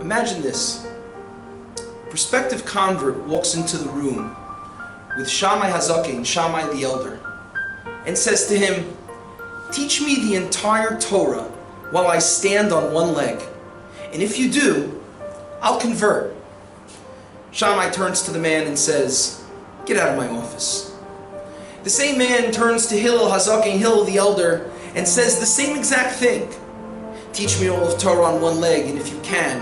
Imagine this. A prospective convert walks into the room with Shammai Hazaken, Shammai the elder, and says to him, "Teach me the entire Torah while I stand on one leg. And if you do, I'll convert." Shammai turns to the man and says, "Get out of my office." The same man turns to Hillel Hazaken, Hillel the elder, and says the same exact thing. "Teach me all of Torah on one leg, and if you can,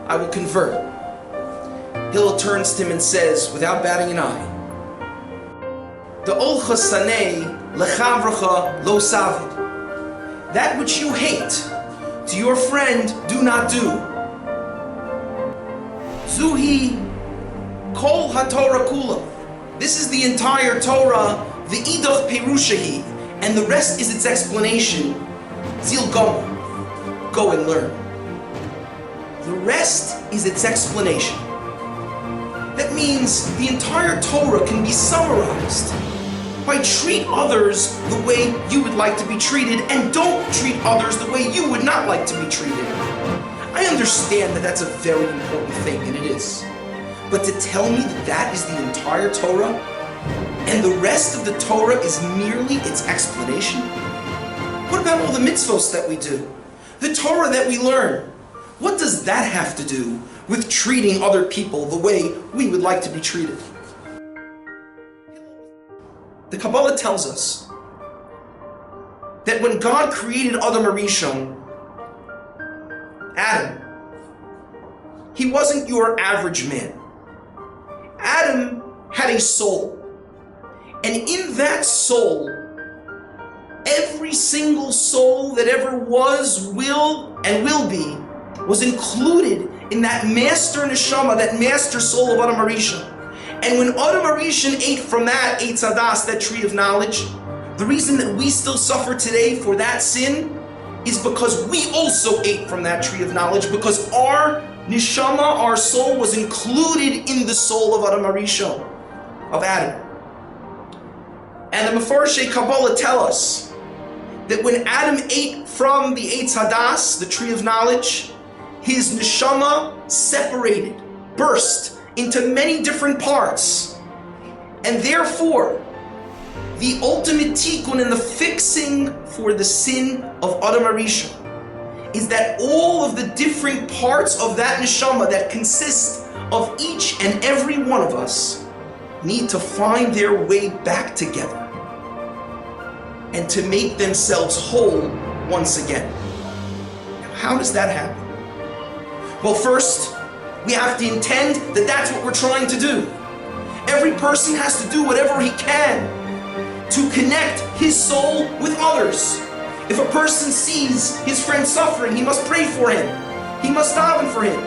I will convert." Hillel turns to him and says, without batting an eye, "De'olcha sanei lechavracha lo savid." That which you hate, to your friend do not do. Zuhi kol haTorah kula. This is the entire Torah, v'idach perushahi, and the rest is its explanation. Zil gomer, go and learn. The rest is its explanation. That means the entire Torah can be summarized by treat others the way you would like to be treated, and don't treat others the way you would not like to be treated. I understand that that's a very important thing, and it is. But to tell me that that is the entire Torah, and the rest of the Torah is merely its explanation? What about all the mitzvos that we do? The Torah that we learn? What does that have to do with treating other people the way we would like to be treated? The Kabbalah tells us that when God created Adam Arishon, Adam, he wasn't your average man. Adam had a soul. And in that soul, every single soul that ever was, will, and will be, was included in that master neshama, that master soul of Adam Arishon. And when Adam Arishon ate from that Eitz Hadas, that tree of knowledge, the reason that we still suffer today for that sin is because we also ate from that tree of knowledge, because our neshama, our soul, was included in the soul of Adam Arishon, of Adam. And the Mefarshei Kabbalah tell us that when Adam ate from the Eitz Hadas, the tree of knowledge, his neshama separated, burst into many different parts. And therefore, the ultimate tikkun and the fixing for the sin of Adam Arishon is that all of the different parts of that neshama that consist of each and every one of us need to find their way back together and to make themselves whole once again. Now, how does that happen? Well, first, we have to intend that that's what we're trying to do. Every person has to do whatever he can to connect his soul with others. If a person sees his friend suffering, he must pray for him. He must daven for him.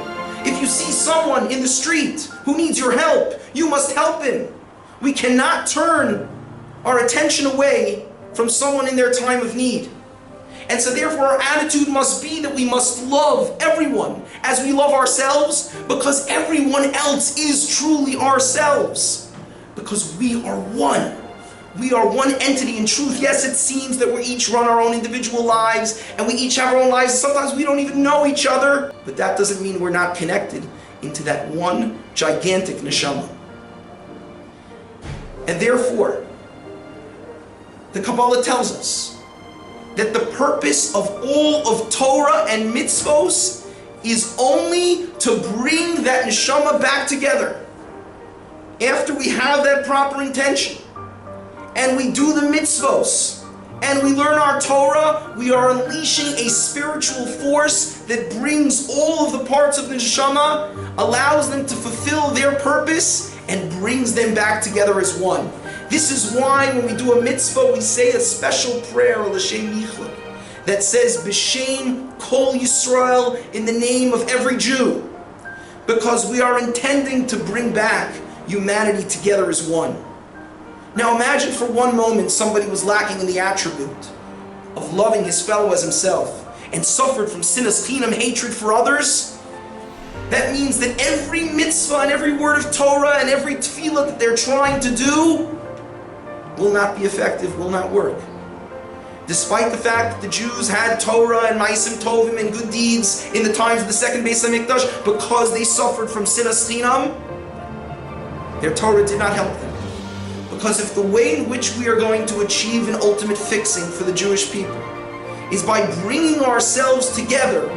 If you see someone in the street who needs your help, you must help him. We cannot turn our attention away from someone in their time of need. And so therefore our attitude must be that we must love everyone as we love ourselves, because everyone else is truly ourselves. Because we are one. We are one entity in truth. Yes, it seems that we each run our own individual lives, and we each have our own lives. Sometimes we don't even know each other, but that doesn't mean we're not connected into that one gigantic neshama. And therefore, the Kabbalah tells us that the purpose of all of Torah and mitzvos is only to bring that neshama back together. After we have that proper intention, and we do the mitzvos, and we learn our Torah, we are unleashing a spiritual force that brings all of the parts of the neshama, allows them to fulfill their purpose, and brings them back together as one. This is why when we do a mitzvah, we say a special prayer, l'shem yichud, that says, b'shem kol Yisrael, in the name of every Jew, because we are intending to bring back humanity together as one. Now imagine for one moment somebody was lacking in the attribute of loving his fellow as himself and suffered from sinas chinam, hatred for others. That means that every mitzvah and every word of Torah and every tefillah that they're trying to do will not be effective, will not work. Despite the fact that the Jews had Torah and Ma'asim Tovim and good deeds in the times of the second Beis HaMikdash, because they suffered from Sinas Chinam, their Torah did not help them. Because if the way in which we are going to achieve an ultimate fixing for the Jewish people is by bringing ourselves together,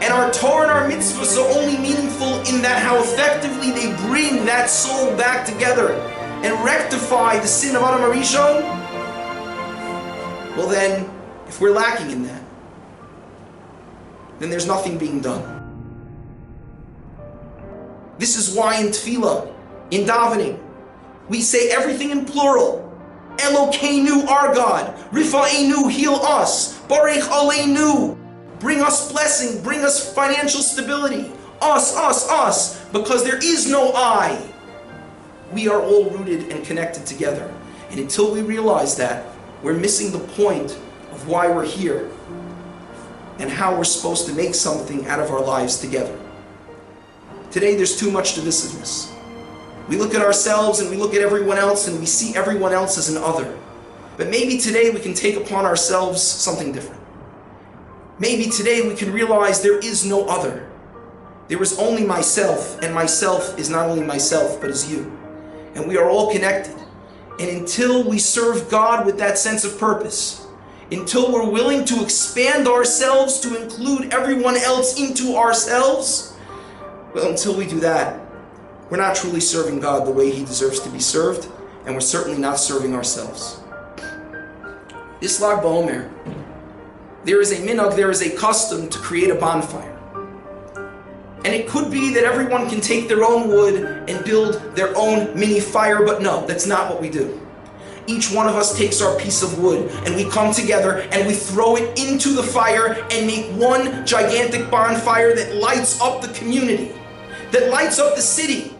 and our Torah and our mitzvahs are only meaningful in that how effectively they bring that soul back together and rectify the sin of Adam HaRishon, well then, if we're lacking in that, then there's nothing being done. This is why in tefillah, in davening, we say everything in plural. Elokeinu, our God. Rifa'enu, heal us. Barech Aleinu, bring us blessing, bring us financial stability. Us. Because there is no I. We are all rooted and connected together. And until we realize that, we're missing the point of why we're here and how we're supposed to make something out of our lives together. Today there's too much divisiveness. We look at ourselves and we look at everyone else and we see everyone else as an other. But maybe today we can take upon ourselves something different. Maybe today we can realize there is no other. There is only myself, and myself is not only myself but is you. And we are all connected. And until we serve God with that sense of purpose, until we're willing to expand ourselves to include everyone else into ourselves, well, until we do that, we're not truly serving God the way He deserves to be served, and we're certainly not serving ourselves. This Lag BaOmer, there is a minhag, there is a custom to create a bonfire. And it could be that everyone can take their own wood and build their own mini fire, but no, that's not what we do. Each one of us takes our piece of wood and we come together and we throw it into the fire and make one gigantic bonfire that lights up the community, that lights up the city,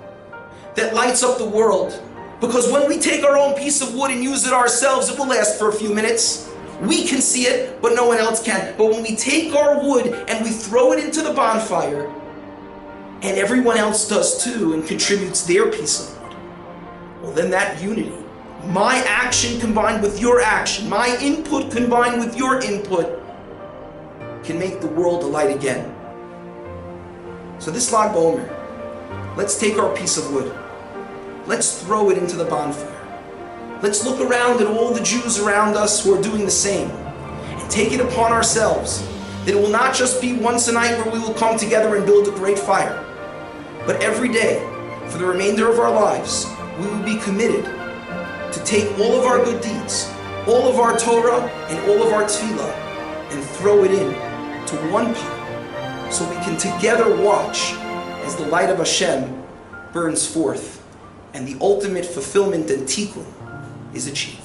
that lights up the world. Because when we take our own piece of wood and use it ourselves, it will last for a few minutes. We can see it, but no one else can. But when we take our wood and we throw it into the bonfire, and everyone else does too and contributes their piece of wood, well then that unity, my action combined with your action, my input combined with your input, can make the world a light again. So this Lag BaOmer, let's take our piece of wood, let's throw it into the bonfire. Let's look around at all the Jews around us who are doing the same, and take it upon ourselves that it will not just be once a night where we will come together and build a great fire, but every day, for the remainder of our lives, we will be committed to take all of our good deeds, all of our Torah, and all of our tefillah, and throw it in to one pot, so we can together watch as the light of Hashem burns forth, and the ultimate fulfillment and tikkun is achieved.